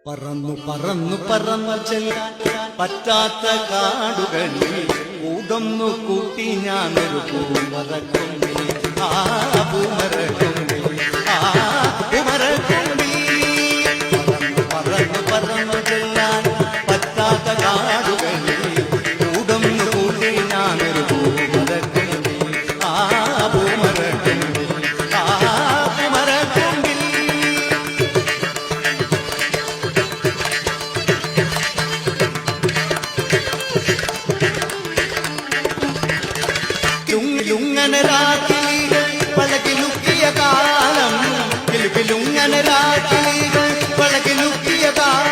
പറന്നു പറന്നു പറന്നു ചെല്ലാൻ പറ്റാത്ത കാടുകളിൽ ഊതൊന്നു കൂട്ടി ഞാനൊരു പൂമരക്കൊമ്പിൽ ആ പൂമരക്കൊമ്പിൽ ആ പൂമരക്കൊമ്പിൽ പറന്നു പറന്നു പറന്നു ചെല്ലാൻ പറ്റാത്ത കാടുകളിൽ ഊതൊന്നു കൂട്ടി ഞാനൊരു പൂമരക്കൊമ്പിൽ ആ പൂമരക്കൊമ്പിൽ ആ പൂമരക്കൊമ്പിൽ ലുങ്ങന രാത്രികൾ പഴകിലുക്കിയ കാലം കിലുക്കിലുങ്ങന രാത്രികൾ പഴകിലുക്കിയ കാലം